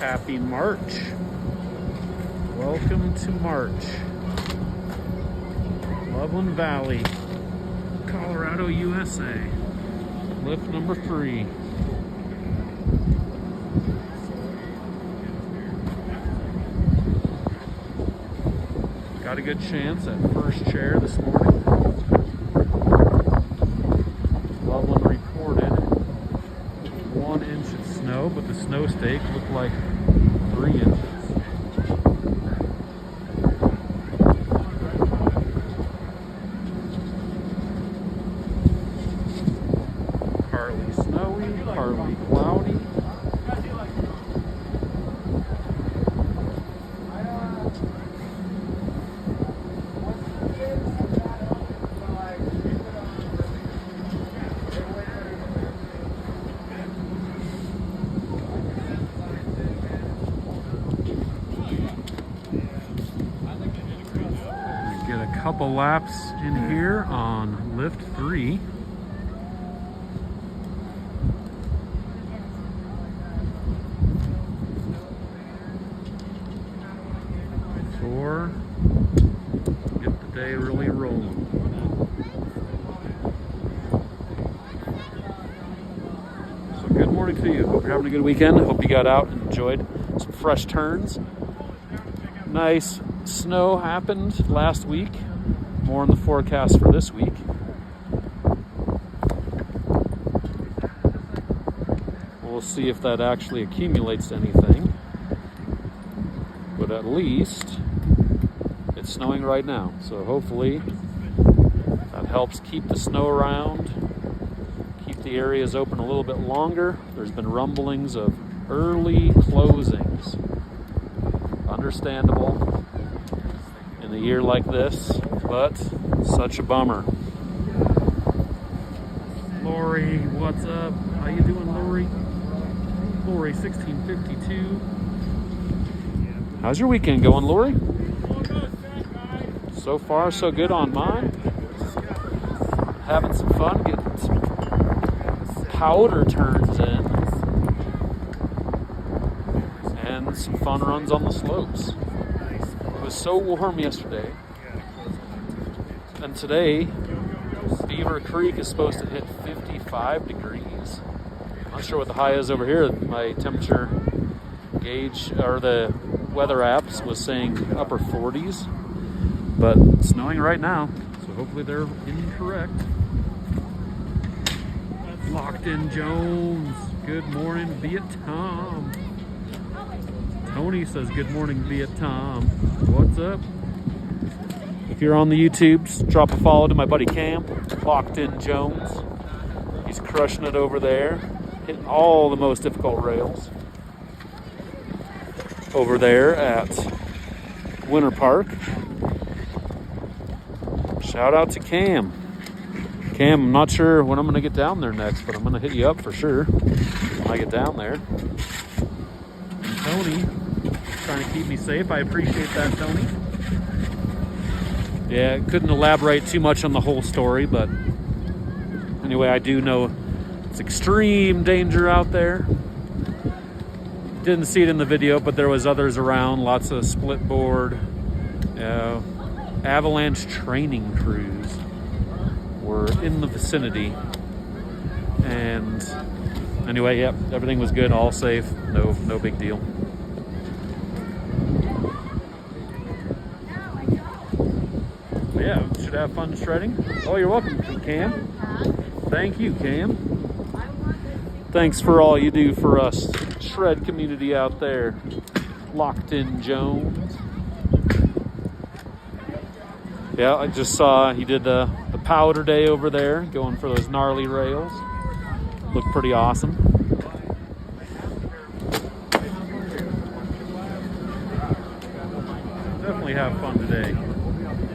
Happy March. Welcome to March. Loveland Valley, Colorado, USA. Lift number 3. Got a good chance at first chair this morning. Loveland reported 1 inch of snow, but the snow stake looked like 3 inches. Partly snowy, partly cloudy. Get a couple laps in here on lift 3. Before get the day really rolling. So good morning to you. Hope you're having a good weekend. Hope you got out and enjoyed some fresh turns. Nice snow happened last week. More in the forecast for this week. We'll see if that actually accumulates to anything. But at least it's snowing right now. So hopefully that helps keep the snow around, keep the areas open a little bit longer. There's been rumblings of early closings. Understandable in a year like this, but such a bummer. Lori, what's up? How you doing, Lori? Lori 1652. How's your weekend going, Lori? So far, so good on mine. Having some fun, getting some powder turns in. And some fun runs on the slopes. It was so warm yesterday. And today, Beaver Creek is supposed to hit 55 degrees. I'm not sure what the high is over here. My temperature gauge, or the weather apps, was saying upper 40s. But it's snowing right now, so hopefully they're incorrect. Locked in Jones. Good morning, Vietnam. Tony says good morning, Vietnam. What's up? If you're on the YouTubes, drop a follow to my buddy Cam, Locked in Jones. He's crushing it over there, hitting all the most difficult rails over there at Winter Park. Shout out to Cam. Cam, I'm not sure when I'm going to get down there next, but I'm going to hit you up for sure when I get down there. And Tony, trying to keep me safe. I appreciate that, Tony. Yeah, couldn't elaborate too much on the whole story, but anyway, I do know it's extreme danger out there. Didn't see it in the video, but there was others around, lots of split board, avalanche training crews were in the vicinity. And anyway, yep, everything was good, all safe, no big deal. Yeah, should have fun shredding. Oh, you're welcome, Cam. Thank you, Cam. Thanks for all you do for us shred community out there. Locked in Jones. Yeah, I just saw he did the powder day over there, going for those gnarly rails. Looked pretty awesome. Definitely have fun today.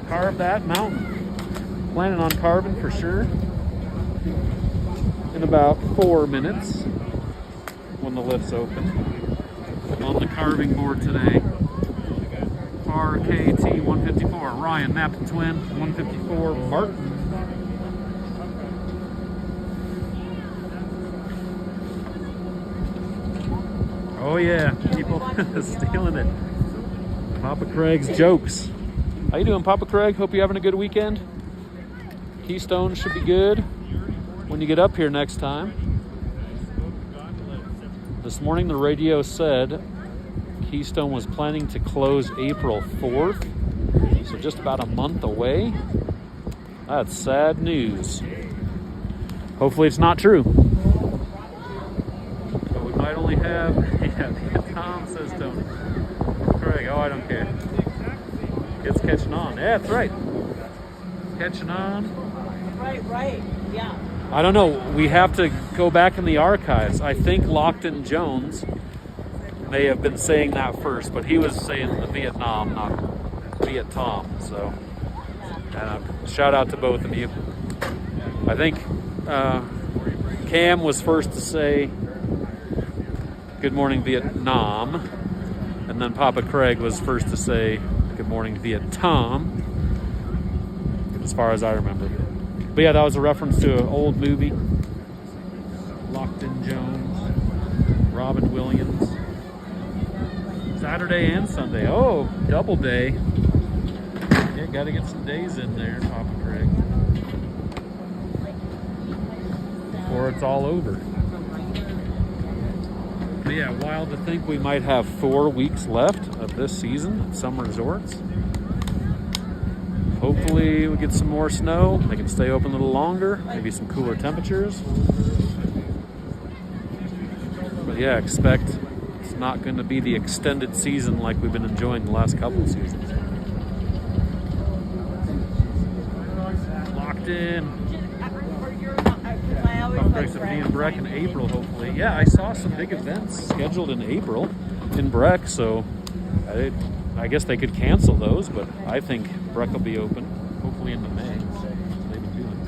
Carve that mountain. Planning on carving for sure in about 4 minutes when the lift's open. On the carving board today, RKT 154, Ryan Nap Twin 154, Martin. Oh yeah, people stealing it. Papa Craig's jokes. How you doing, Papa Craig? Hope you're having a good weekend. Keystone should be good when you get up here next time. This morning the radio said Keystone was planning to close April 4th, so just about a month away. That's sad news. Hopefully it's not true. So we might only have, yeah, Tom says Tony. Craig, oh, I don't care. It's catching on. Yeah, that's right. Catching on. Right, yeah. I don't know. We have to go back in the archives. I think Lockton Jones may have been saying that first, but he was saying the Vietnam, not Viet Tom. So, shout out to both of you. I think Cam was first to say good morning Vietnam, and then Papa Craig was first to say good morning Vietnam, as far as I remember. But yeah, that was a reference to an old movie. Lockton Jones, Robin Williams. Saturday and Sunday. Oh, double day. Yeah, got to get some days in there, Papa Craig, before it's all over. But yeah, wild to think we might have 4 weeks left of this season at some resorts. Hopefully we get some more snow. They can stay open a little longer. Maybe some cooler temperatures. But yeah, expect it's not going to be the extended season like we've been enjoying the last couple of seasons. Locked in. Breaks of in Breck in April, hopefully. Yeah, I saw some big events scheduled in April in Breck, so I guess they could cancel those, but I think Breck will be open, hopefully into May. They've been doing.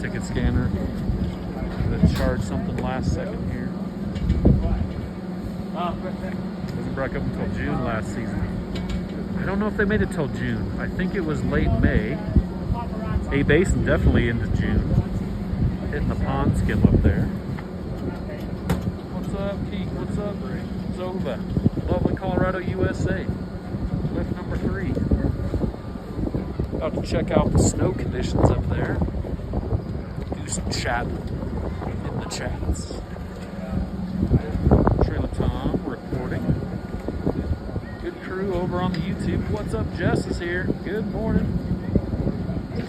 Ticket scanner. They charged something last second here. Wasn't Breck up until June last season. I don't know if they made it till June. I think it was late May. A Basin definitely into June. Hitting the pond skim up there. What's up, Keek? What's up, Zova? Loveland, Colorado, USA. Lift number 3. About to check out the snow conditions up there. Do some chat in the chats. Trailer Tom reporting. Good crew over on the YouTube. What's up, Jess is here. Good morning.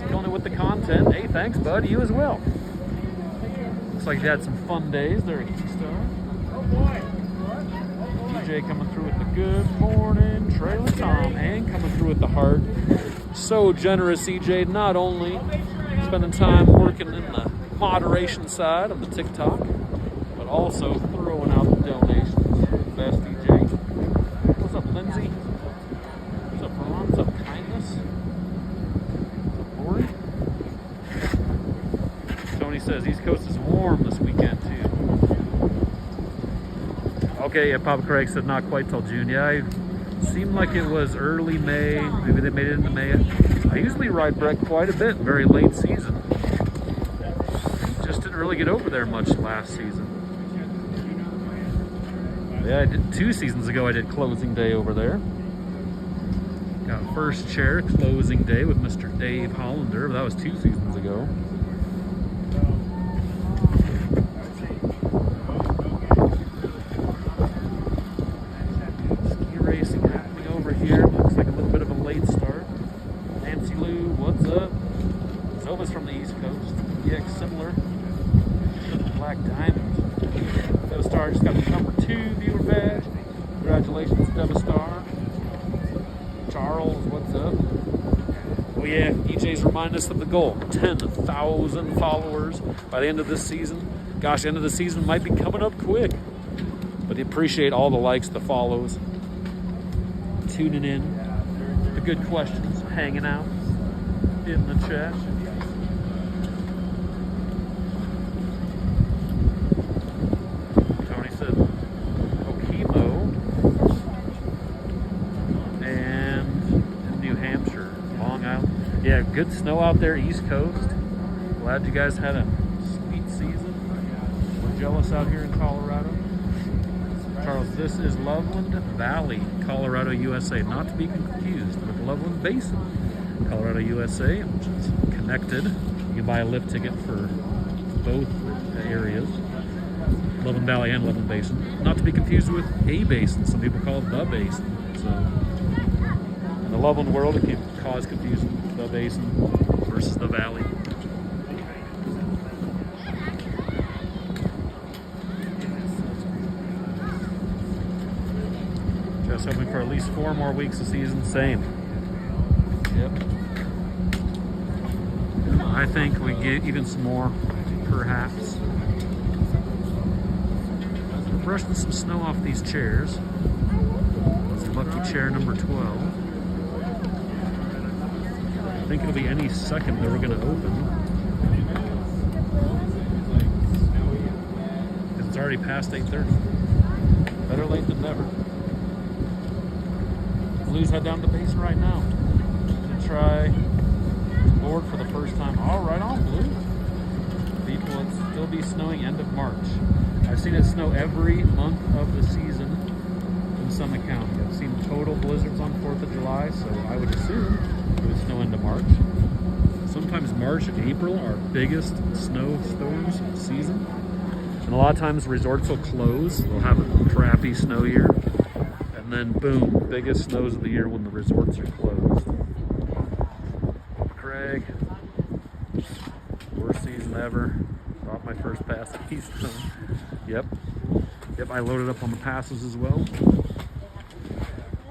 Killing it with the content. Hey, thanks, bud. You as well. Looks like you had some fun days there at Keystone. Oh boy. DJ coming through with the good morning. Trailer Tom and coming through with the heart. So generous, EJ. Not only spending time working in the moderation side of the TikTok, but also throwing out the donations. Best DJ. What's up, Lindsay? What's up, Ron? What's up, Kindness? Tony says East Coast is warm this weekend too. Okay, yeah, Papa Craig said not quite till June. Yeah, it seemed like it was early May. Maybe they made it into May. I usually ride Breck quite a bit, very late season. Just didn't really get over there much last season. Yeah, I did 2 seasons ago. I did closing day over there. Got first chair closing day with Mr. Dave Hollander. That was 2 seasons ago. Ski racing happening over here. Looks like a little bit of a late start. Nancy Lou, what's up? Zova's from the East Coast. EX similar. Black Diamond. Devastar just got the number 2 viewer badge. Congratulations, Devastar. Charles, what's up? Oh yeah, EJ's reminding us of the goal. 10,000 followers by the end of this season. Gosh, the end of the season might be coming up quick. But I appreciate all the likes, the follows, tuning in, the good questions, hanging out in the chat. Tony said Okemo and New Hampshire, Long Island. Yeah, Yeah, good snow out there, East Coast. Glad you guys had a sweet season. We're jealous out here in Colorado. Charles, this is Loveland Valley, Colorado, USA. Not to be confused with Loveland Basin, Colorado, USA, which is connected. You can buy a lift ticket for both areas, Loveland Valley and Loveland Basin. Not to be confused with a basin. Some people call it the basin. So in the Loveland world, it can cause confusion. The basin versus the valley. Just hoping for at least 4 more weeks of season. Same. Yep. I think we get even some more, perhaps. We're brushing some snow off these chairs. It's lucky chair number 12. I think it'll be any second that we're going to open. Because it's already past 8:30. Better late than never. Blues head down to the basin right now to try board for the first time. All right on, Blue. People, it'll still be snowing end of March. I've seen it snow every month of the season in Summit County. I've seen total blizzards on 4th of July, so I would assume it would snow into March. Sometimes March and April are biggest snowstorms of the season. And a lot of times resorts will close. They'll have a crappy snow year. And then boom, biggest snows of the year when the resorts are closed. Craig, worst season ever. Bought my first pass at Keystone. Yep, I loaded up on the passes as well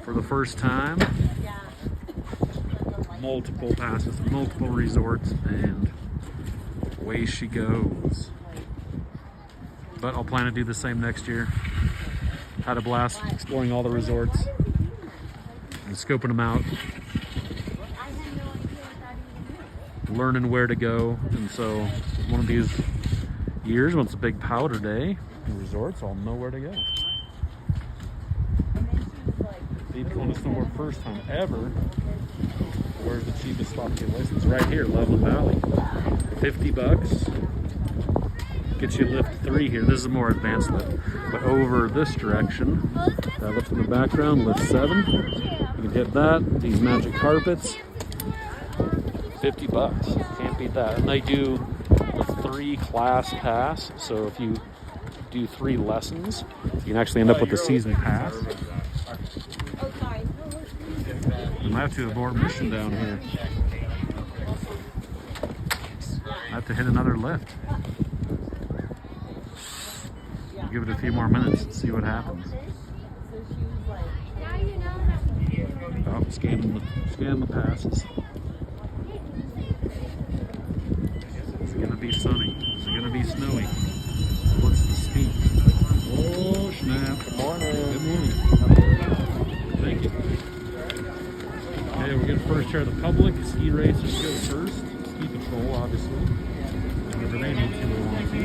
for the first time. Multiple passes, multiple resorts, and away she goes. But I'll plan to do the same next year. Had a blast exploring all the resorts and scoping them out, learning where to go. And so one of these years, when it's a big powder day in resorts, I'll know where to go. People want to snowboard first time ever. Where's the cheapest spot to get licensed? Right here, Loveland Valley. $50. Gets you lift 3 here. This is a more advanced lift. But over this direction, that lift in the background, lift 7. You can hit that. These magic carpets. $50. Can't beat that. And they do the 3 class pass. So if you do 3 lessons, you can actually end up with the season pass. I might have to abort mission down here. I have to hit another lift. Give it a few more minutes and see what happens. Oh, scan the passes. Is it gonna be sunny? Is it gonna be snowy? What's the speed? Oh snap! Good morning. Good morning. Thank you. Okay, we're getting first chair of the public. Ski racers go first. Ski patrol, obviously. Whenever they need to, we'll want to.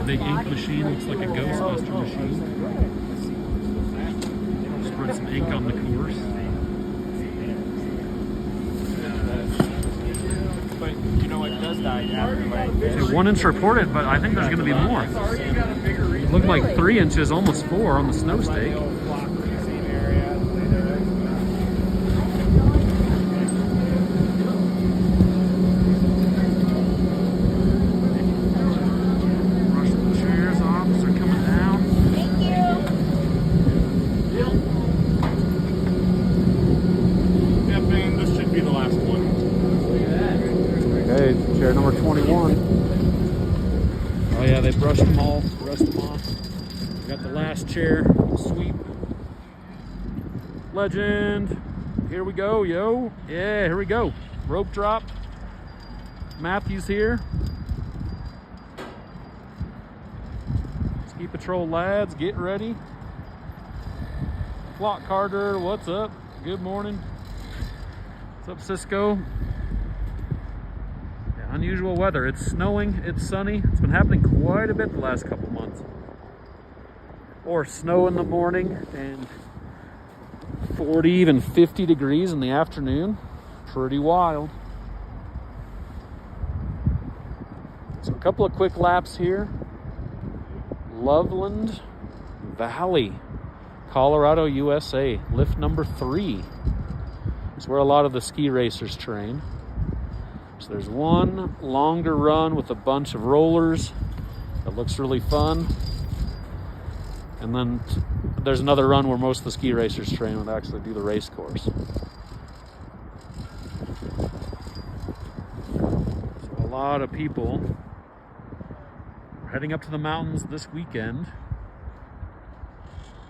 Big ink machine, looks like a Ghostbuster machine. Spread some ink on the course. But you know what does die after like So 1 inch reported, but I think there's going to be more. It looked like 3 inches, almost 4 on the snow stake. Chair number 21. Oh yeah, they brushed them all, brushed them off. We got the last chair, sweep. Legend. Here we go, yo. Yeah, here we go. Rope drop. Matthew's here. Ski Patrol lads, get ready. Flock Carter, what's up? Good morning. What's up, Cisco? unusual weather. It's snowing, it's sunny. It's been happening quite a bit the last couple months. Or snow in the morning and 40, even 50 degrees in the afternoon. Pretty wild. So a couple of quick laps here. Loveland Valley, Colorado, USA. Lift number 3. It's where a lot of the ski racers train. So there's one longer run with a bunch of rollers that looks really fun. And then there's another run where most of the ski racers train would actually do the race course. So a lot of people are heading up to the mountains this weekend.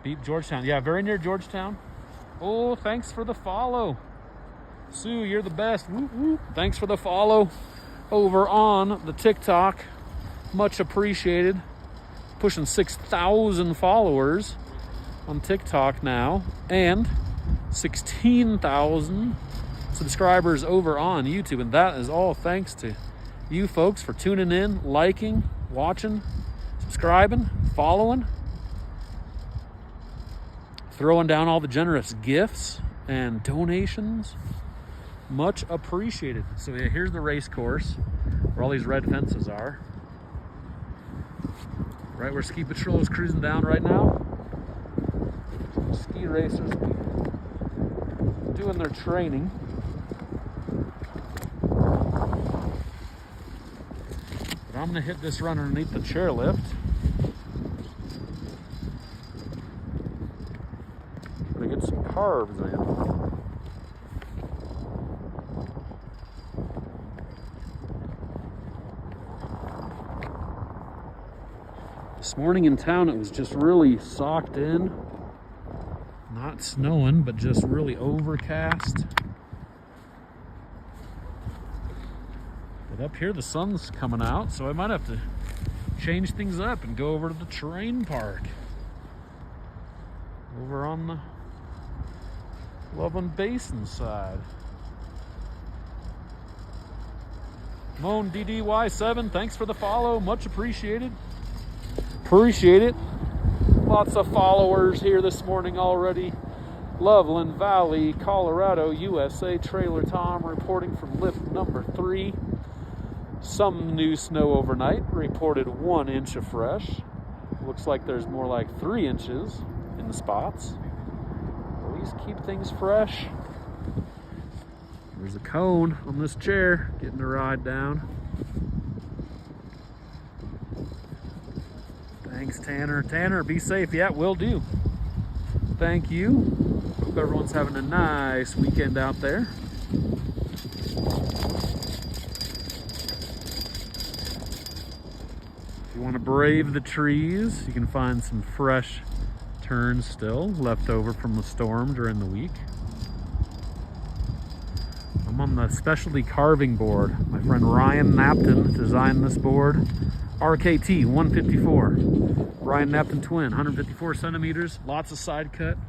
Beat Georgetown. Yeah, very near Georgetown. Oh, thanks for the follow. Sue, you're the best. Woo, woo. Thanks for the follow over on the TikTok. Much appreciated. Pushing 6,000 followers on TikTok now, and 16,000 subscribers over on YouTube. And that is all thanks to you folks for tuning in, liking, watching, subscribing, following, throwing down all the generous gifts and donations. Much appreciated. So yeah, here's the race course where all these red fences are. Right where Ski Patrol is cruising down right now. Ski racers doing their training. But I'm gonna hit this run underneath the chairlift. Gonna get some carbs in. This morning in town, it was just really socked in. Not snowing, but just really overcast. But up here, the sun's coming out, so I might have to change things up and go over to the terrain park. Over on the Loveland Basin side. Moan DDY7, thanks for the follow. Much appreciated. Appreciate it. Lots of followers here this morning already. Loveland Valley, Colorado, USA. Trailer Tom reporting from lift number 3. Some new snow overnight. Reported 1 inch of fresh. Looks like there's more like 3 inches in the spots. At least keep things fresh. There's a cone on this chair, getting the ride down. Thanks, Tanner. Tanner, be safe. Yeah, will do. Thank you. Hope everyone's having a nice weekend out there. If you want to brave the trees, you can find some fresh turns still left over from the storm during the week. I'm on the specialty carving board. My friend Ryan Napton designed this board. RKT 154. Ryan Napton twin, 154 centimeters. Lots of side cut.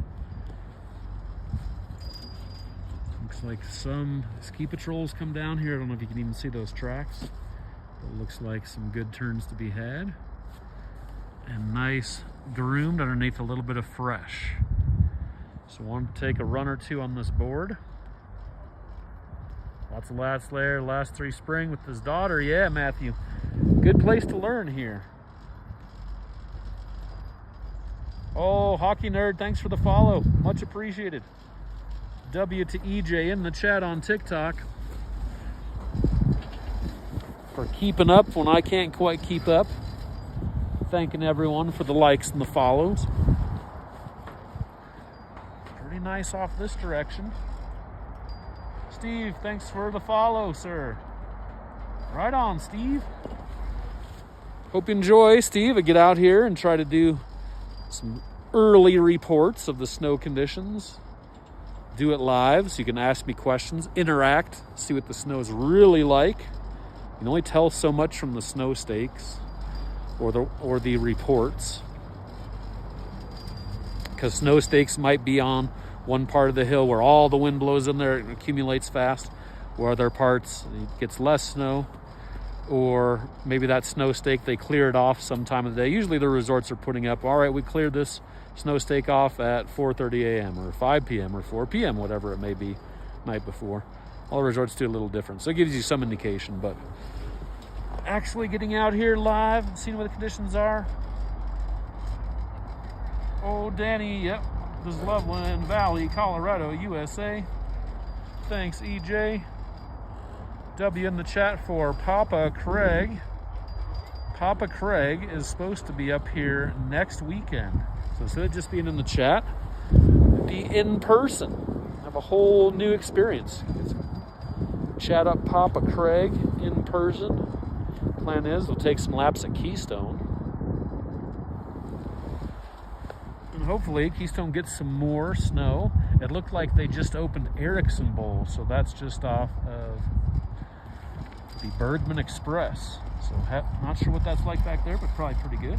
Looks like some ski patrols come down here. I don't know if you can even see those tracks. But it looks like some good turns to be had. And nice groomed underneath a little bit of fresh. So I want to take a run or two on this board. Lots of lads there, last 3 spring with his daughter. Yeah, Matthew. Good place to learn here. Oh, hockey nerd, thanks for the follow. Much appreciated. W to EJ in the chat on TikTok. For keeping up when I can't quite keep up. Thanking everyone for the likes and the follows. Pretty nice off this direction. Steve, thanks for the follow, sir. Right on, Steve. Hope you enjoy, Steve. I get out here and try to do some early reports of the snow conditions. Do it live so you can ask me questions, interact, see what the snow is really like. You can only tell so much from the snow stakes or the reports. Because snow stakes might be on one part of the hill where all the wind blows in there and accumulates fast, where other parts it gets less snow. or maybe that snow stake, they clear it off some time of the day. Usually the resorts are putting up, all right, we cleared this snow stake off at 4:30 a.m. or 5 p.m. or 4 p.m., whatever it may be, night before. All the resorts do a little different, so it gives you some indication. But actually getting out here live and seeing what the conditions are. Oh, Danny, yep, this is Loveland Valley, Colorado, USA. Thanks, EJ. W in the chat for Papa Craig. Papa Craig is supposed to be up here next weekend. So instead of just being in the chat, be in person. Have a whole new experience. Chat up Papa Craig in person. Plan is we'll take some laps at Keystone. And hopefully Keystone gets some more snow. It looked like they just opened Erickson Bowl, so that's just off of the Bergman Express. So not sure what that's like back there, but probably pretty good.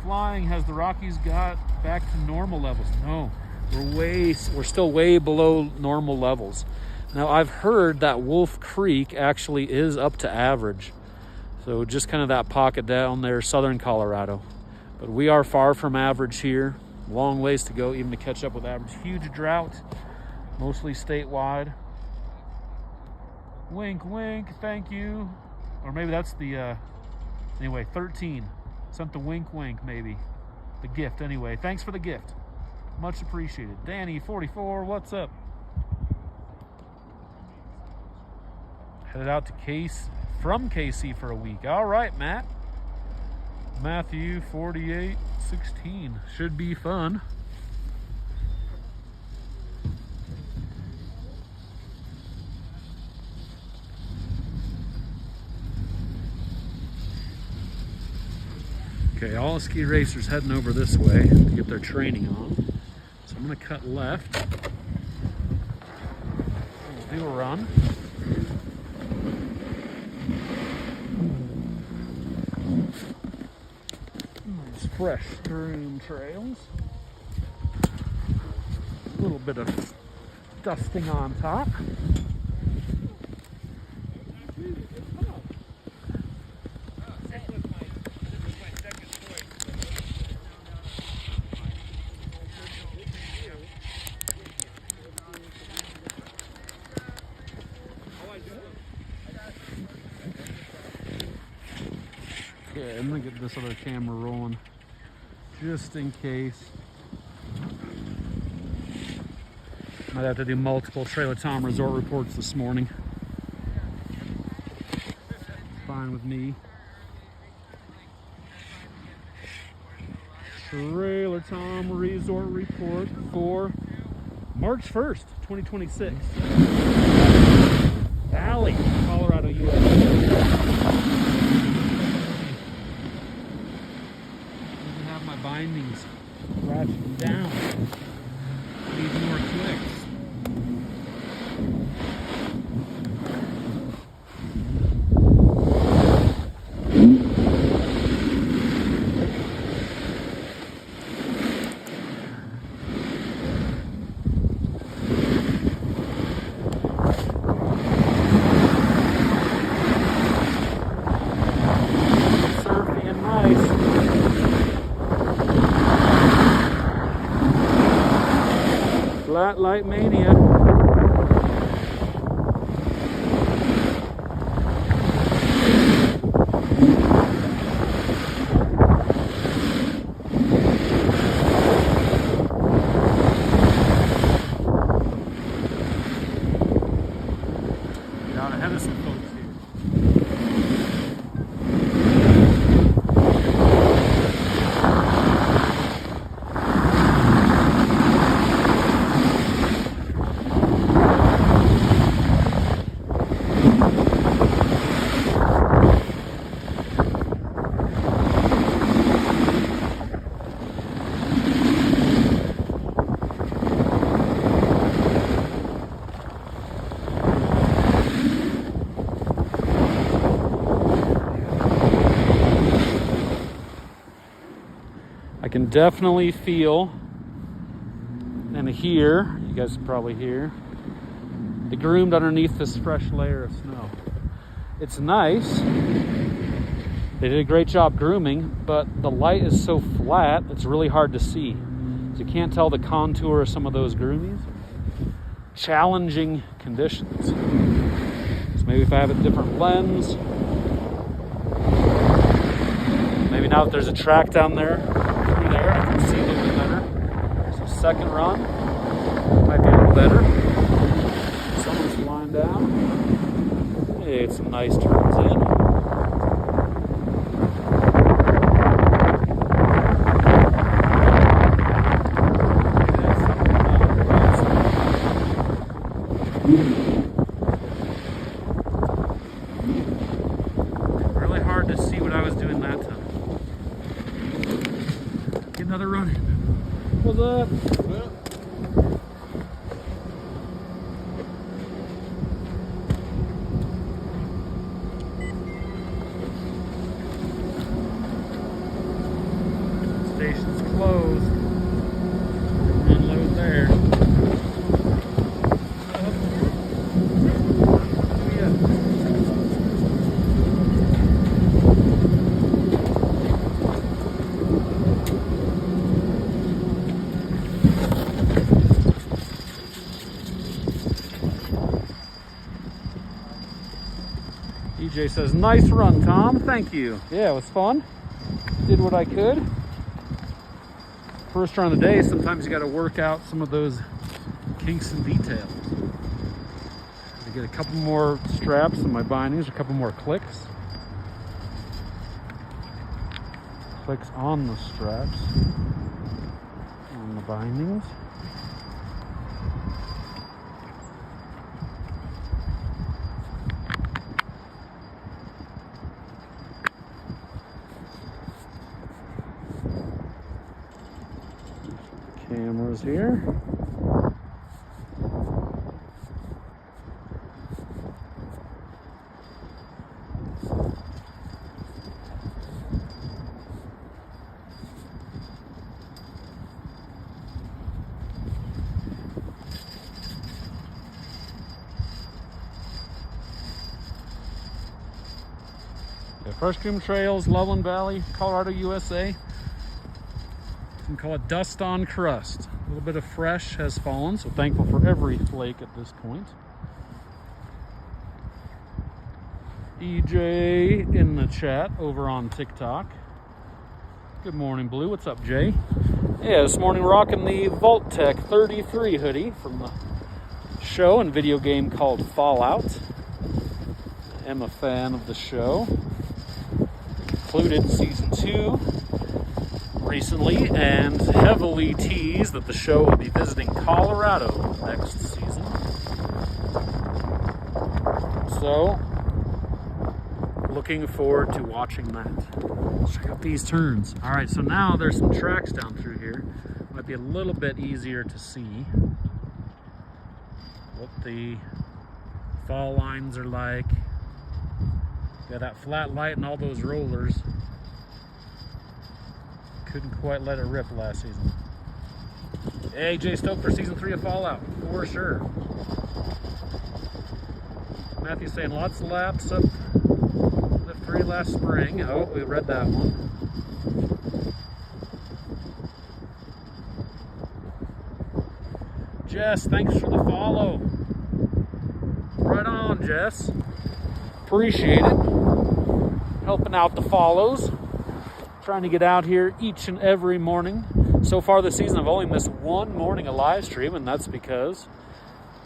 Flying, has the Rockies got back to normal levels? No, we're still way below normal levels. Now I've heard that Wolf Creek actually is up to average. So just kind of that pocket down there, southern Colorado. But we are far from average here. Long ways to go even to catch up with average. Huge drought, mostly statewide. Wink, wink, thank you. Or maybe that's the, anyway, 13. Sent the wink, wink, maybe. The gift, anyway. Thanks for the gift. Much appreciated. Danny, 44, what's up? Headed out to from KC for a week. All right, Matt. Matthew, 48, 16. Should be fun. Okay, all the ski racers heading over this way to get their training on. So I'm gonna cut left. We'll do a run. Nice fresh stream trails. A little bit of dusting on top. Okay, I'm gonna get this other camera rolling just in case. Might have to do multiple Trailer Tom resort reports this morning. Fine with me. Trailer Tom resort report for March 1st, 2026. Valley, Colorado, USA. Bindings ratcheting down. Need more clicks. Flat Light Mania. Get out ahead of some folks here. I can definitely feel and hear, you guys can probably hear, the groomed underneath this fresh layer of snow. It's nice. They did a great job grooming, but the light is so flat, it's really hard to see. So you can't tell the contour of some of those groomies. Challenging conditions. So maybe if I have a different lens, maybe now that there's a track down there, through there, I can see a little bit better. So second run might be a little better. Someone's flying down. Hey, it's some nice turns in. Really hard to see what I was doing that time. Get another run in. What's up? Station's closed. Unload there. DJ says, nice run, Tom. Thank you. Yeah, it was fun. Did what I could. First run of the day, sometimes you got to work out some of those kinks and details. I get a couple more straps in my bindings, a couple more clicks. Clicks on the straps, on the bindings. Cameras here. Yeah, Fresh Cream Trails, Loveland Valley, Colorado, USA. You can call it dust on crust. A little bit of fresh has fallen, so thankful for every flake at this point. EJ in the chat over on TikTok. Good morning, Blue. What's up, Jay? Yeah, this morning rocking the Valut-Tec 33 hoodie from the show and video game called Fallout. I am a fan of the show. Included season 2 recently, and heavily teased that the show will be visiting Colorado next season. So, looking forward to watching that. Let's check out these turns. All right, so now there's some tracks down through here. Might be a little bit easier to see what the fall lines are like. Got that flat light and all those rollers. Couldn't quite let it rip last season. Hey, Jay, stoked for season 3 of Fallout, for sure. Matthew's saying lots of laps up the 3 last spring. Oh, we read that one. Jess, thanks for the follow. Right on, Jess. Appreciate it. Helping out the follows. Trying to get out here each and every morning. So far this season, I've only missed one morning of live stream, and that's because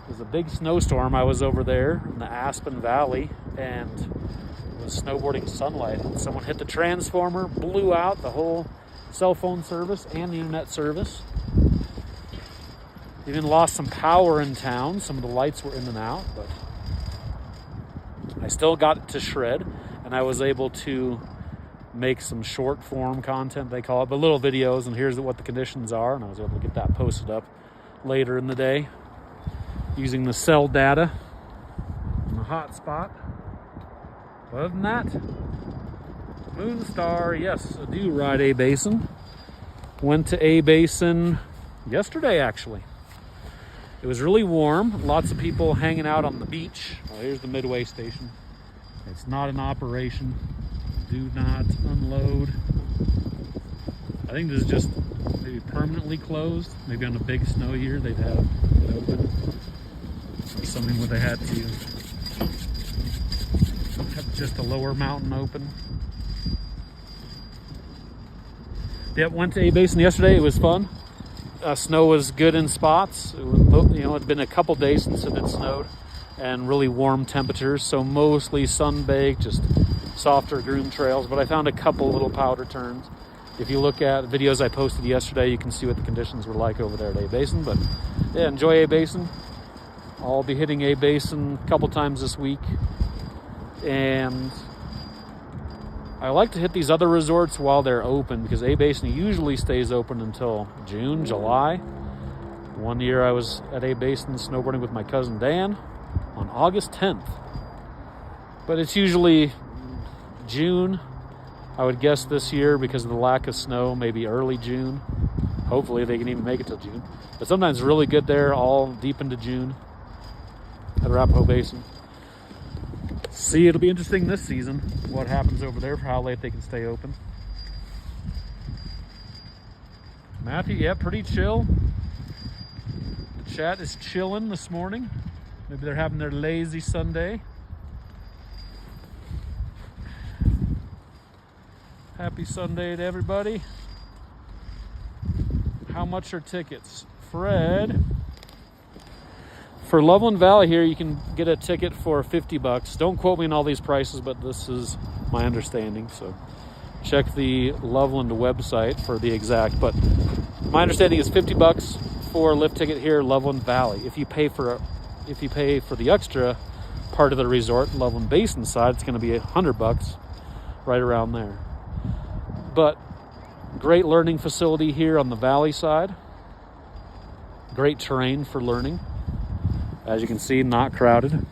it was a big snowstorm. I was over there in the Aspen Valley, and it was snowboarding sunlight. And someone hit the transformer, blew out the whole cell phone service and the internet service. Even lost some power in town. Some of the lights were in and out, but I still got it to shred, and I was able to make some short form content, they call it, but little videos, and here's what the conditions are, and I was able to get that posted up later in the day using the cell data on the hotspot. Other than that, Moonstar, yes, I do ride A Basin. Went to A Basin yesterday, actually. It was really warm, lots of people hanging out on the beach. Oh, here's the Midway station. It's not in operation. Do not unload. I think this is just maybe permanently closed. Maybe on a big snow year they'd have it open. Or something where they had to have just a lower mountain open. Yep, went to A Basin yesterday. It was fun. Snow was good in spots. It was, you know, it'd been a couple days since it had snowed, and really warm temperatures. So mostly sun-baked, just softer groom trails. But I found a couple little powder turns. If you look at videos I posted yesterday, you can see what the conditions were like over there at A Basin. But yeah, enjoy A Basin. I'll be hitting A Basin a couple times this week, and I like to hit these other resorts while they're open because A Basin usually stays open until June, July. One year I was at A Basin snowboarding with my cousin Dan on August 10th. But it's usually June. I would guess this year, because of the lack of snow, maybe early June. Hopefully they can even make it till June. But sometimes really good there all deep into June at Arapahoe Basin. See, it'll be interesting this season what happens over there, for how late they can stay open. Matthew, yeah, pretty chill. The chat is chilling this morning. Maybe they're having their lazy Sunday. Happy Sunday to everybody. How much are tickets? Fred, for Loveland Valley here, you can get a ticket for $50. Don't quote me on all these prices, but this is my understanding. So check the Loveland website for the exact. But my understanding is $50 for a lift ticket here, Loveland Valley. If you pay for the extra part of the resort, Loveland Basin side, it's going to be $100, right around there. But great learning facility here on the valley side. Great terrain for learning. As you can see, not crowded,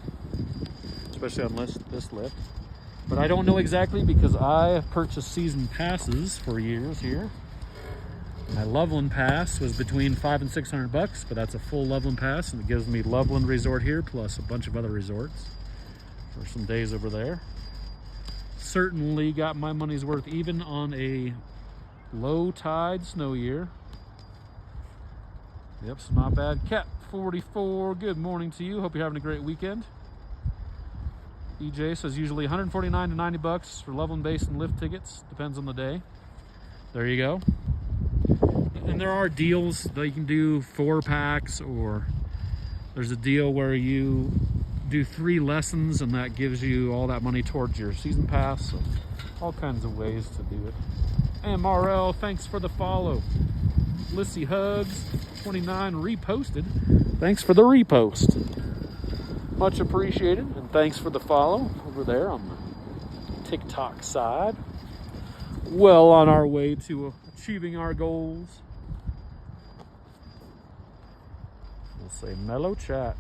especially on this lift. But I don't know exactly because I have purchased season passes for years here. My Loveland pass was between $500 and $600, but that's a full Loveland pass, and it gives me Loveland Resort here plus a bunch of other resorts for some days over there. Certainly got my money's worth even on a low tide snow year. Yep, so not bad. Cat 44, good morning to you. Hope you're having a great weekend. EJ says usually $149 to $90 for Loveland Basin lift tickets. Depends on the day. There you go. And there are deals that you can do 4-packs, or there's a deal where you do 3 lessons and that gives you all that money towards your season pass. So all kinds of ways to do it. MRL, thanks for the follow. Lissy Hugs 29 reposted. Thanks for the repost. Much appreciated, and thanks for the follow over there on the TikTok side. Well on our way to achieving our goals. We'll say mellow chat.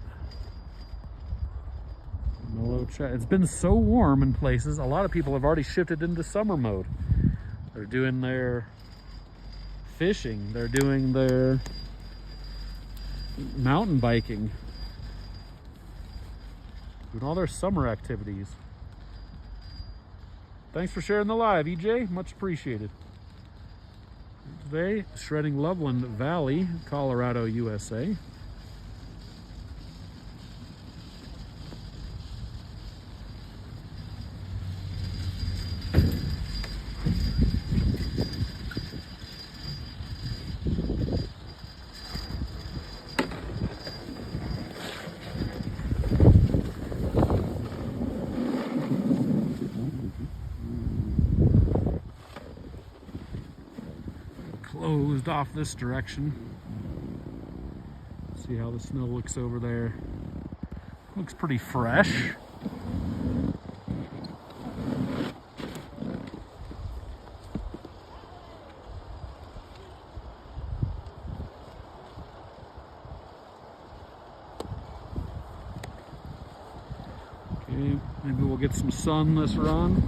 Mellow chat. It's been so warm in places. A lot of people have already shifted into summer mode. They're doing their fishing. They're doing their mountain biking. Doing all their summer activities. Thanks for sharing the live, EJ. Much appreciated. Today, shredding Loveland Valley, Colorado, USA. Closed off this direction. See how the snow looks over there. Looks pretty fresh. Okay, maybe we'll get some sun this run.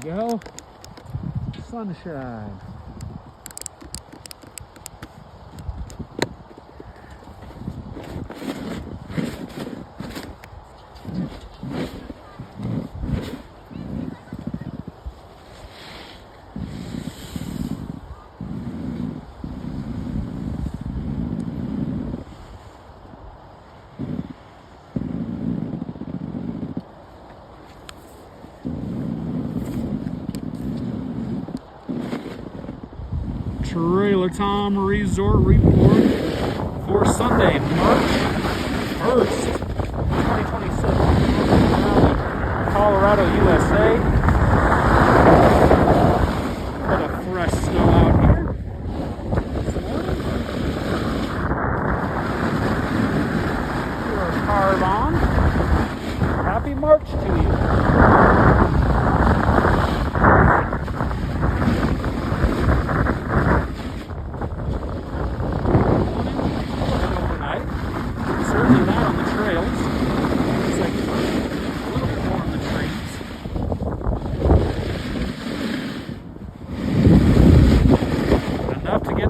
go. Sunshine. Trailer Tom Resort Report for Sunday, March 1st, 2027. Colorado, USA. Bit of fresh snow out here. Put our carb on. Happy March to you.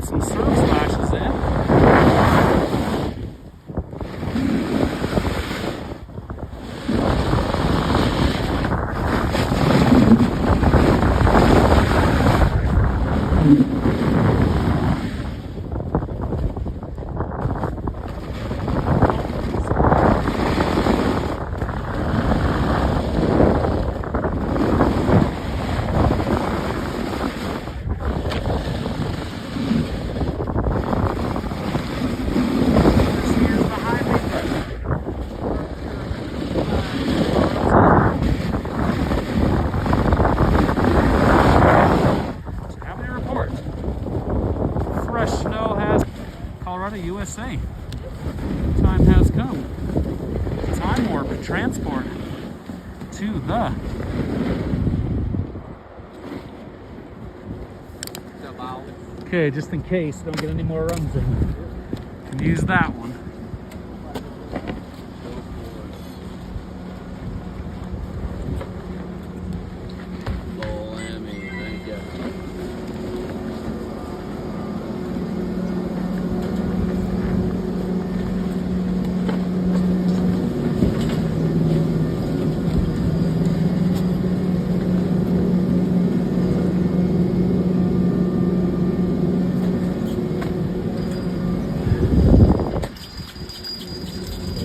Some surf splashes in. USA. Time has come. Time warp transport to the okay, just in case don't get any more runs in. Can use that one.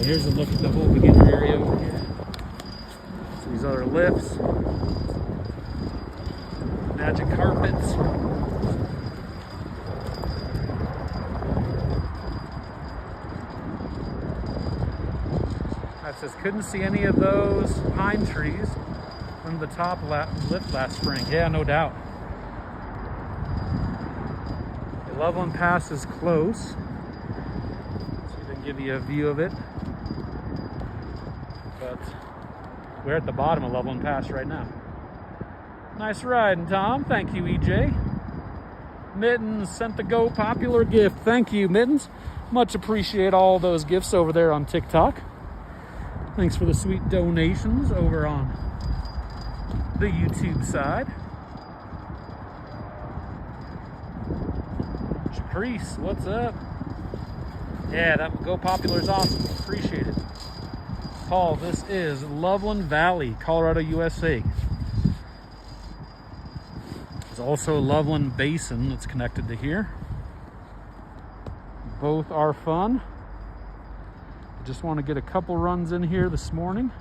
Here's a look at the whole beginner area over here. So these other lifts, magic carpets. That says couldn't see any of those pine trees from the top lift last spring. Yeah, no doubt. The Loveland Pass is close. So we can give you a view of it. But we're at the bottom of Loveland Pass right now. Nice riding, Tom. Thank you, EJ. Mittens sent the Go Popular gift. Thank you, Mittens. Much appreciate all those gifts over there on TikTok. Thanks for the sweet donations over on the YouTube side. Caprice, what's up? Yeah, that Go Popular is awesome. Appreciate it. Paul, this is Loveland Valley, Colorado, USA. There's also Loveland Basin that's connected to here. Both are fun. I just want to get a couple runs in here this morning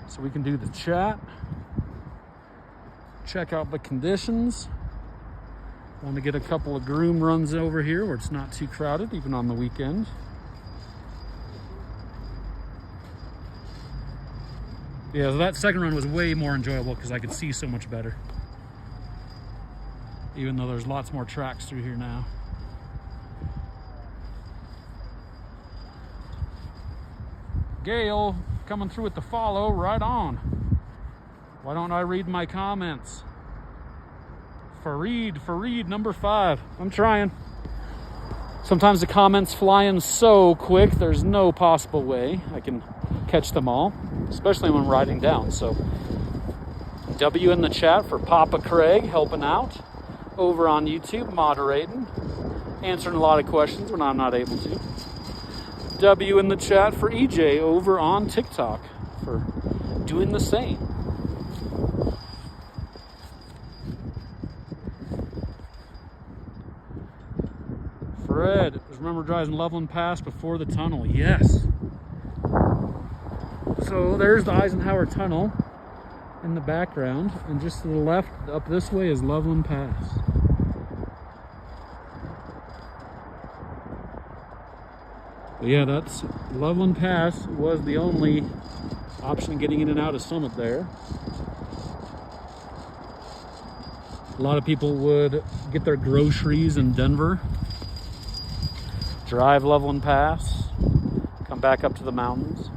so we can do the chat, check out the conditions. Want to get a couple of groom runs over here where it's not too crowded, even on the weekend. Yeah, so that second run was way more enjoyable because I could see so much better. Even though there's lots more tracks through here now. Gail, coming through with the follow, right on. Why don't I read my comments? Fareed, number 5. I'm trying. Sometimes the comments fly in so quick, there's no possible way I can catch them all, especially when riding down. So W in the chat for Papa Craig helping out over on YouTube, moderating, answering a lot of questions when I'm not able to. W in the chat for EJ over on TikTok for doing the same. Fred, remember driving Loveland Pass before the tunnel? Yes. So there's the Eisenhower Tunnel in the background, and just to the left, up this way, is Loveland Pass. But yeah, that's Loveland Pass was the only option getting in and out of Summit there. A lot of people would get their groceries in Denver, drive Loveland Pass, come back up to the mountains.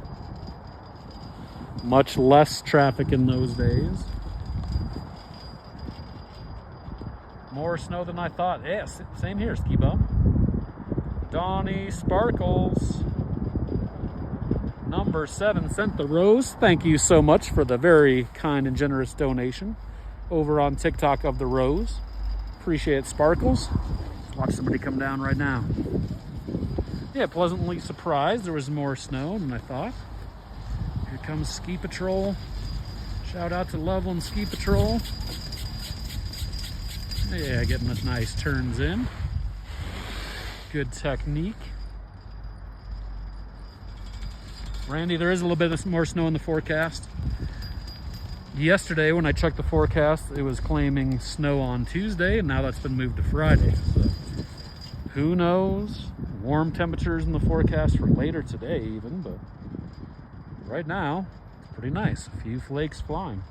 Much less traffic in those days. More snow than I thought. Yeah, same here, Ski Bum. Donnie Sparkles, number 7, sent the rose. Thank you so much for the very kind and generous donation over on TikTok of the rose. Appreciate it, Sparkles. Watch somebody come down right now. Yeah, pleasantly surprised there was more snow than I thought. Here comes Ski Patrol. Shout out to Loveland Ski Patrol. Yeah, getting the nice turns in. Good technique. Randy, there is a little bit more snow in the forecast. Yesterday when I checked the forecast, it was claiming snow on Tuesday, and now that's been moved to Friday. So who knows? Warm temperatures in the forecast for later today even, but right now, it's pretty nice. A few flakes flying.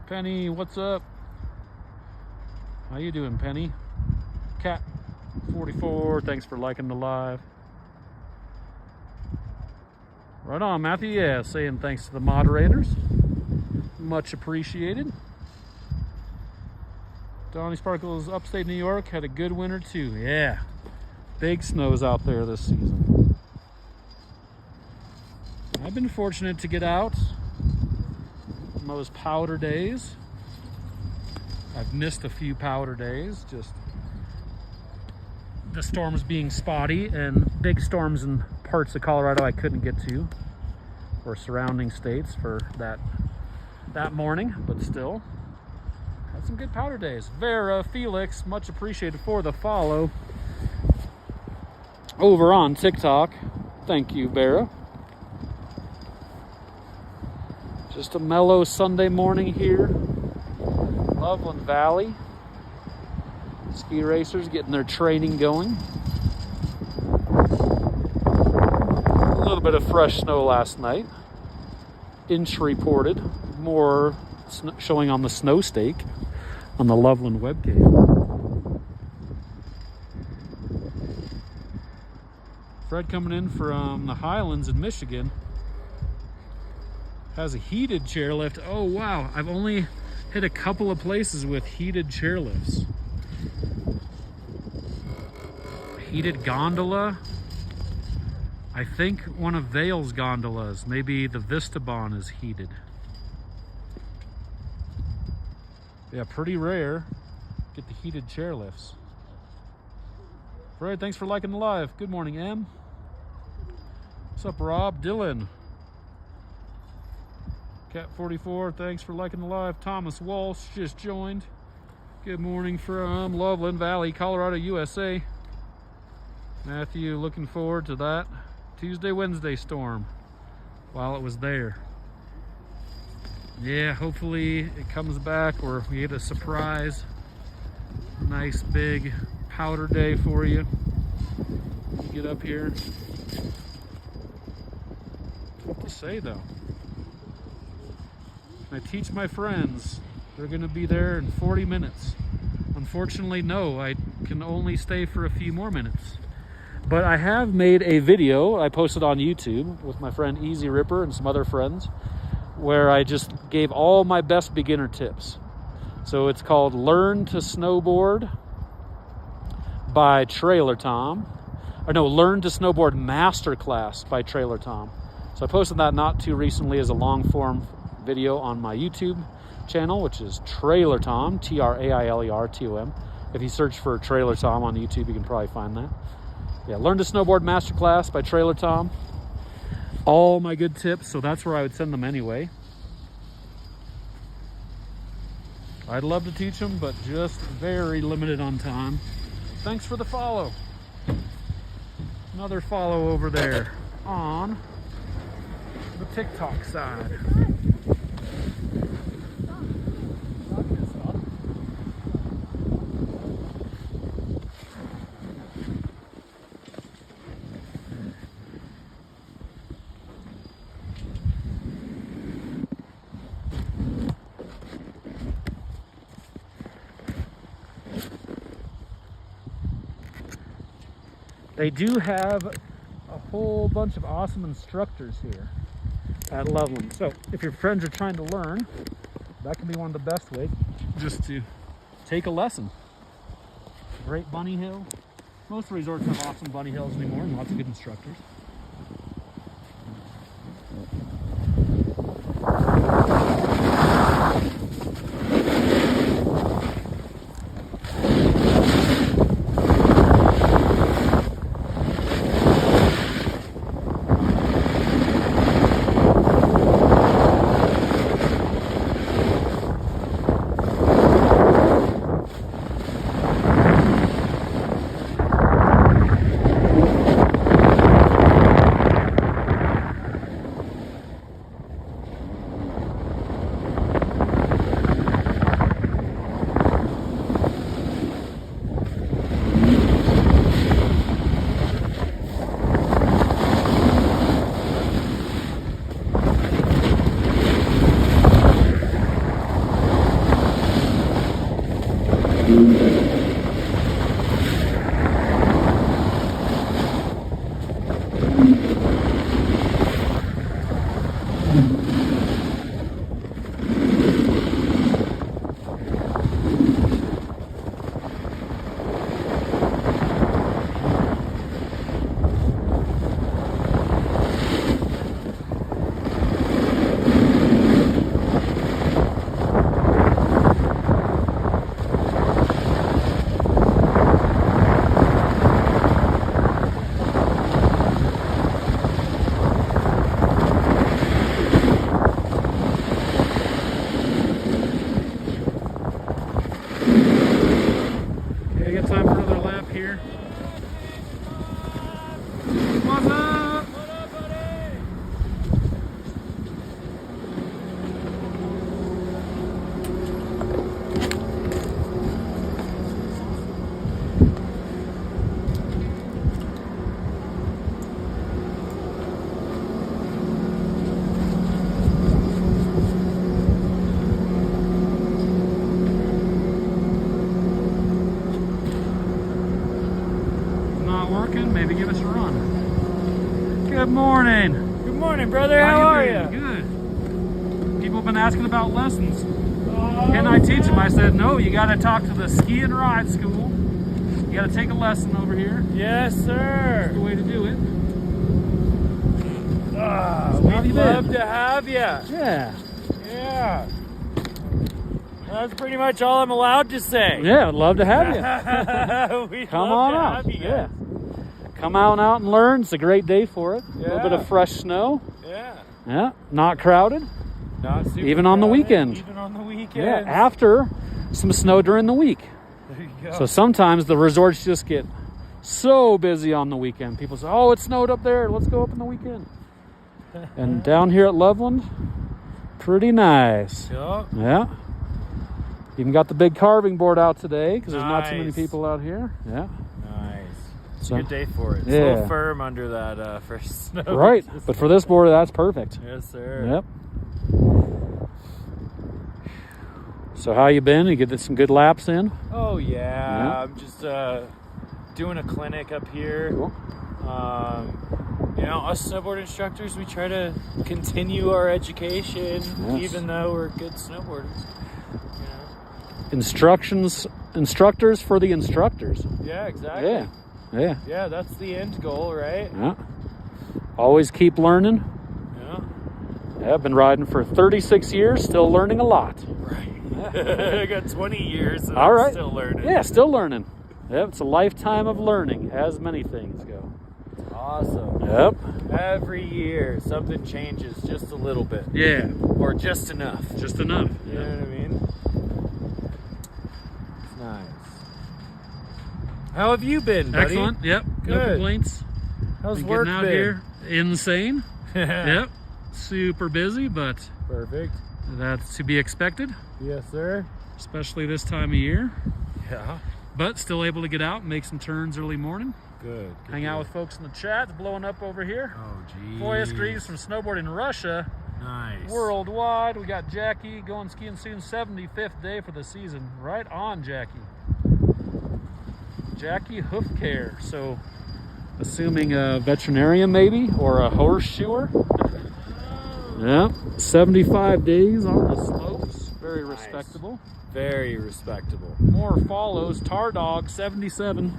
Penny, what's up? How you doing, Penny? Cat 44, thanks for liking the live. Right on, Matthew. Yeah, saying thanks to the moderators. Much appreciated. Donnie Sparkles, upstate New York, had a good winter too. Yeah, big snows out there this season. I've been fortunate to get out on those powder days. I've missed a few powder days, just the storms being spotty, and big storms in parts of Colorado I couldn't get to, or surrounding states for that morning, but still had some good powder days. Vera Felix, much appreciated for the follow over on TikTok. Thank you, Vera. Just a mellow Sunday morning here. Loveland Valley. Ski racers getting their training going. A little bit of fresh snow last night. Inch reported. More showing on the snow stake on the Loveland webcam. Fred coming in from the Highlands in Michigan. Has a heated chairlift. Oh wow, I've only hit a couple of places with heated chairlifts. Heated gondola. I think one of Vail's gondolas, maybe the Vistabon, is heated. Yeah, pretty rare. Get the heated chairlifts. Fred, thanks for liking the live. Good morning, Em. What's up, Rob? Dylan. Cat 44, thanks for liking the live. Thomas Walsh just joined. Good morning from Loveland Valley, Colorado, USA. Matthew, looking forward to that Tuesday, Wednesday storm while it was there. Yeah, hopefully it comes back, or we get a surprise. Nice big powder day for you. Get up here. What to say though? I teach my friends. They're gonna be there in 40 minutes. Unfortunately, no, I can only stay for a few more minutes. But I have made a video I posted on YouTube with my friend Easy Ripper and some other friends, where I just gave all my best beginner tips. So it's called Learn to Snowboard by Trailer Tom. Learn to Snowboard Masterclass by Trailer Tom. So I posted that not too recently as a long form video on my YouTube channel, which is Trailer Tom, TRAILERTOM. If you search for Trailer Tom on YouTube, you can probably find that. Yeah, Learn to Snowboard Masterclass by Trailer Tom. All my good tips, so that's where I would send them anyway. I'd love to teach them, but just very limited on time. Thanks for the follow. Another follow over there on the TikTok side. They do have a whole bunch of awesome instructors here at Loveland. So if your friends are trying to learn, that can be one of the best ways, just to take a lesson. Great bunny hill. Most resorts have awesome bunny hills anymore and lots of good instructors. Maybe give us a run. Good morning. Good morning, brother. How are you? Good. People have been asking about lessons. Can I teach them? I said, no, you got to talk to the ski and ride school. You got to take a lesson over here. Yes, sir. That's the way to do it. We'd love to have you. Yeah. Yeah. That's pretty much all I'm allowed to say. Yeah, I'd love to have you. Come on out. Yeah. Come out and learn. It's a great day for it. Yeah. A little bit of fresh snow. Yeah. Yeah. Not crowded. Not super even on the weekend. Even on the weekend. Yeah. After some snow during the week. There you go. So sometimes the resorts just get so busy on the weekend. People say, oh, it snowed up there. Let's go up on the weekend. And down here at Loveland, pretty nice. Yep. Yeah. Even got the big carving board out today because there's not too many Nice. people out here. Yeah. Nice. It's So- a good day for it. It's a Yeah. little firm under that first snow. Right. But for this board, that's perfect. Yes, sir. Yep. So how you been? You get some good laps in? Oh, yeah. Yeah. I'm just doing a clinic up here. Cool. You know, us snowboard instructors, we try to continue our education, Yes. even though we're good snowboarders. You know? Instructors for the instructors. Yeah, exactly. Yeah. Yeah. Yeah, that's the end goal, right? Yeah. Always keep learning. Yeah. Yeah, I've been riding for 36 years, still learning a lot. Right. I got 20 years and All I'm right. still learning. Yeah, still learning. Yep, it's a lifetime of learning, as many things go. Awesome. Yep. Every year, something changes just a little bit. Yeah. Or just enough. Just enough. You know what I mean? It's nice. How have you been, buddy? Excellent. Yep. No Good. complaints. How's Been work getting out been? here. Insane. Yep. Super busy, but Perfect. that's to be expected, Yes, sir. especially this time of year. Yeah. But still able to get out and make some turns early morning. Good. Hang out with folks in the chat. It's blowing up over here. Oh, geez. Voyas greetings from Snowboarding Russia. Nice. Worldwide. We got Jackie going skiing soon. 75th day for the season. Right on, Jackie. Jackie Hoof Care. So, assuming a veterinarian maybe, or a horseshoer. Yeah, 75 days on the slopes. Very Nice. respectable. Very respectable. More follows. Tar Dog 77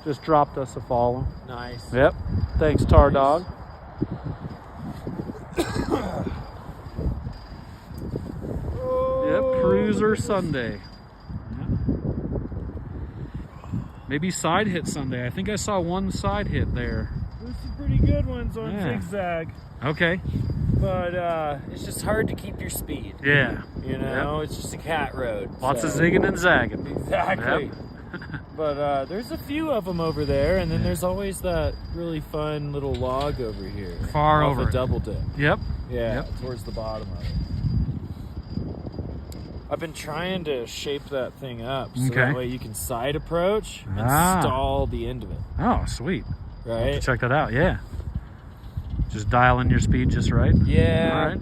just dropped us a follow. Nice. Yep. Thanks, Tar Dog. Yep, Cruiser Sunday. Yep. Maybe side hit Sunday. I think I saw one side hit there. There's some pretty good ones on Yeah. zigzag. Okay. But it's just hard to keep your speed. Yeah. You know, it's just a cat road. Lots so- of zigging and zagging. Exactly. Yep. But there's a few of them over there, and then there's always that really fun little log over here. Far off over. a double dip. Yep. Yeah, Yep. towards the bottom of it. I've been trying to shape that thing up so Okay. that way you can side approach and Ah. stall the end of it. Oh, sweet. Right? Check that out. Yeah. Just dial in your speed just right. Yeah. All right.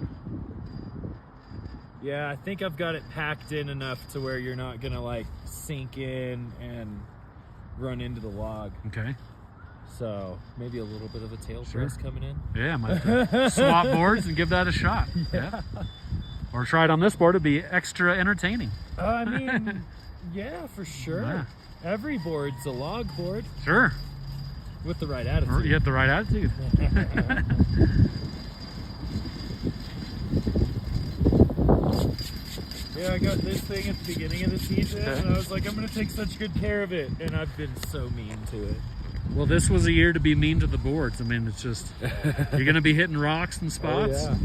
Yeah, I think I've got it packed in enough to where you're not gonna like sink in and run into the log. Okay. So maybe a little bit of a tail Sure. thrust coming in. Yeah, might have to swap boards and give that a shot. Yeah. Or try it on this board. It'd be extra entertaining. I mean, yeah, for sure. Yeah. Every board's a log board Sure. with the right Or attitude. you have the right attitude. Yeah, I got this thing at the beginning of the season, Okay. and I was like, I'm going to take such good care of it, and I've been so mean to it. Well, this was a year to be mean to the boards. I mean, it's just, you're going to be hitting rocks and spots. Oh, yeah.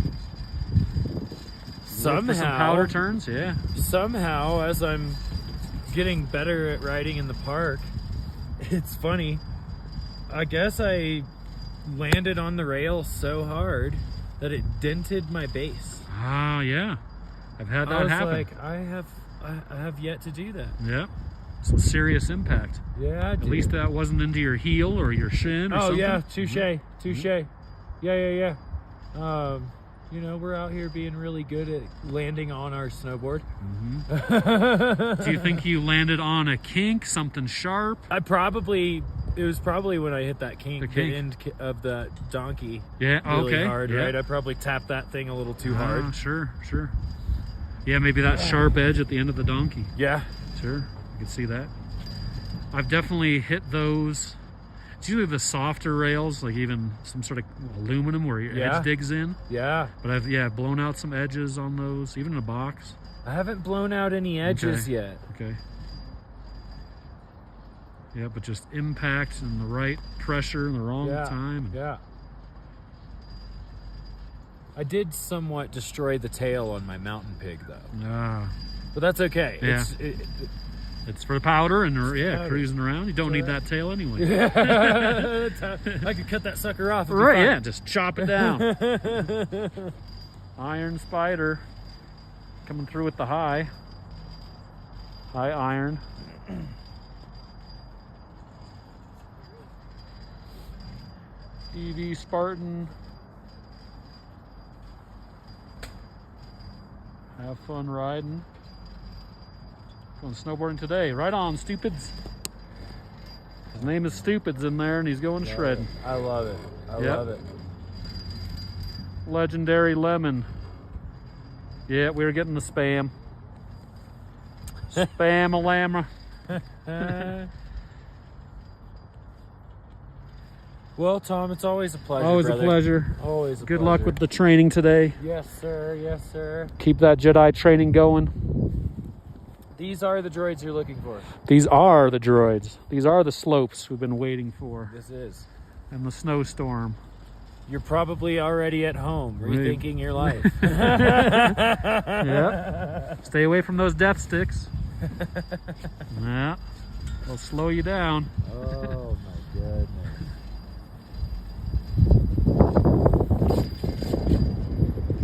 Look for some powder turns. Yeah. Somehow, as I'm getting better at riding in the park, it's funny. I guess I landed on the rail so hard that it dented my base. Ah, yeah. I've had I that was happen. like, I have yet to do that. Yeah. Some serious impact. Yeah, At least that wasn't into your heel or your shin or Oh something. yeah, touche. Yeah. You know, we're out here being really good at landing on our snowboard. Do you think you landed on a kink, something sharp? It was probably when I hit that kink, The the kink. end of the donkey. Yeah, Really okay. hard, yeah. right? I probably tapped that thing a little too hard. Oh, sure. Yeah, maybe that sharp edge at the end of the donkey. Yeah. Sure, I can see that. I've definitely hit those. It's usually the softer rails, like even some sort of aluminum where your Yeah. edge digs in. Yeah. But I've blown out some edges on those, even in a box. I haven't blown out any edges Okay. yet. Okay. Yeah, but just impact and the right pressure and the wrong time. Yeah. I did somewhat destroy the tail on my mountain pig though. Ah, But that's okay. Yeah. it's for the powder and powder. cruising around. You don't need that tail anyway. I could cut that sucker off. Right, yeah, just chop it down. Iron Spider coming through with the high iron. EV Spartan. Have fun riding. Going snowboarding today. Right on, Stupids. His name is Stupids in there, and he's going shredding. I love it. I Yep. love it. Legendary Lemon. Yeah, we were getting the spam. Spam-a-lamra. Well, Tom, it's always a pleasure. Always brother. a pleasure. Always a Good pleasure. luck with the training today. Yes, sir. Yes, sir. Keep that Jedi training going. These are the droids you're looking for. These are the droids. These are the slopes we've been waiting for. This is. And the snowstorm. You're probably already at home rethinking your life. Yeah. Stay away from those death sticks. Yeah. They'll slow you down. Oh my goodness.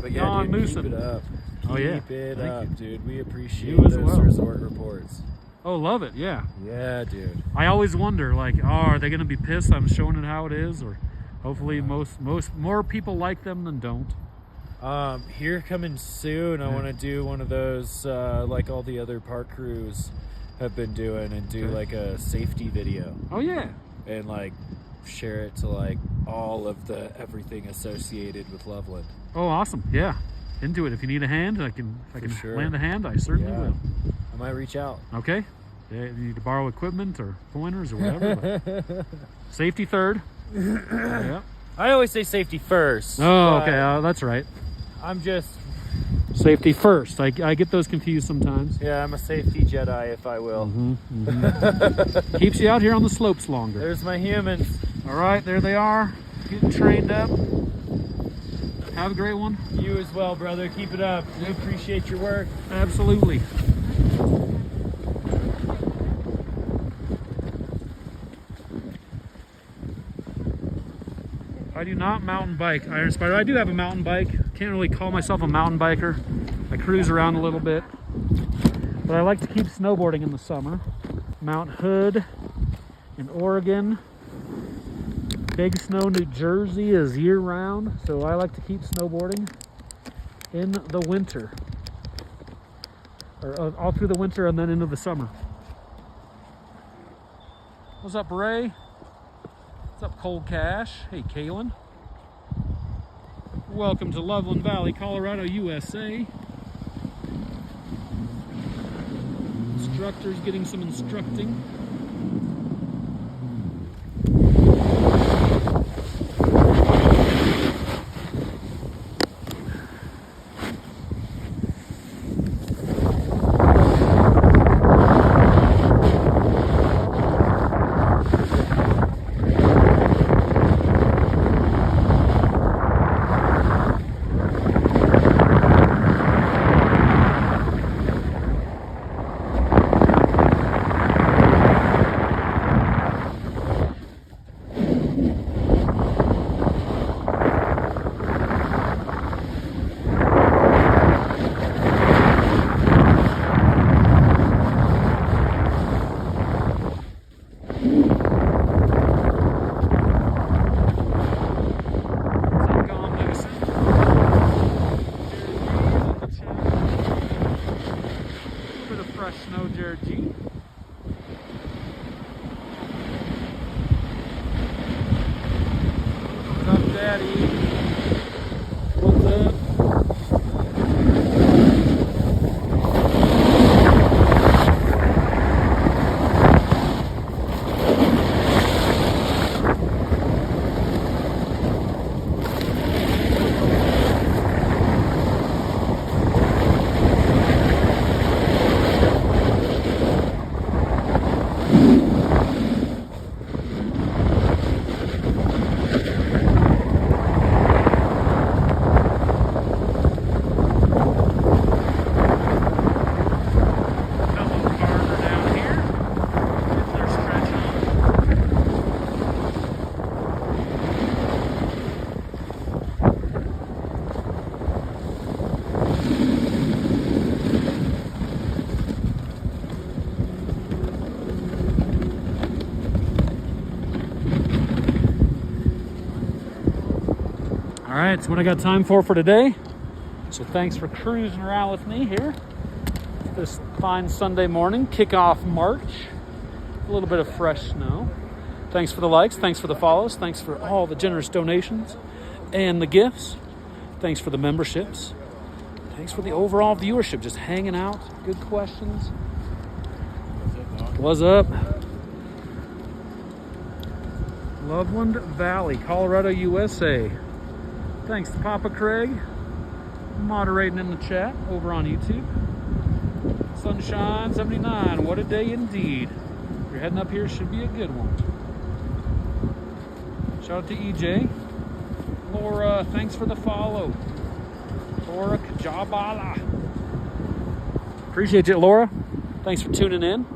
But yeah, Don dude, Moosin. keep it up. Oh, yeah. Keep it Thank up, you. dude. We appreciate You as those well. resort reports. Oh, love it. Yeah. Yeah, dude. I always wonder, like, oh, are they going to be pissed I'm showing it how it is? Or hopefully more people like them than don't. Here coming soon, I want to do one of those like all the other park crews have been doing, and do Okay. like a safety video Oh, yeah. and like share it to like all of the everything associated with Loveland. Oh, awesome. Yeah. Into it. If you need a hand, if I can sure. lend a hand, I certainly Yeah. will. I might reach out. Okay. Yeah, you need to borrow equipment or pointers or whatever. but safety third. Yeah. I always say safety first. Oh, but okay. That's right. I'm just, Safety first. I get those confused sometimes. yeah, I'm a safety Jedi, if I will. Keeps you out here on the slopes longer. There's my humans. All right, there they are, getting trained up. Have a great one. You as well, brother. Keep it up. We appreciate your work. Absolutely. I do not mountain bike, Iron Spider. I do have a mountain bike. Can't really call myself a mountain biker. I cruise around a little bit. But I like to keep snowboarding in the summer. Mount Hood in Oregon. Big Snow, New Jersey is year-round, so I like to keep snowboarding in the winter. Or all through the winter and then into the summer. What's up, Ray? What's up, Cold Cash? Hey, Kaylin. Welcome to Loveland Valley, Colorado, USA. Instructors getting some instructing. Snow Jersey. What's up, Daddy? What's up? All right, that's what I got time for today. So thanks for cruising around with me here this fine Sunday morning, kick off March. A little bit of fresh snow. Thanks for the likes, thanks for the follows, thanks for all the generous donations and the gifts. Thanks for the memberships. Thanks for the overall viewership, just hanging out, good questions. What's up? Loveland Valley, Colorado, USA. Thanks to Papa Craig, moderating in the chat over on YouTube. Sunshine 79, what a day indeed. If you're heading up here, should be a good one. Shout out to EJ. Laura, thanks for the follow. Laura Kajabala. Appreciate you, Laura. Thanks for tuning in.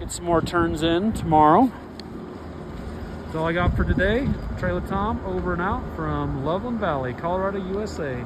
Get some more turns in tomorrow. That's all I got for today. Trailer Tom over and out from Loveland Valley, Colorado, USA.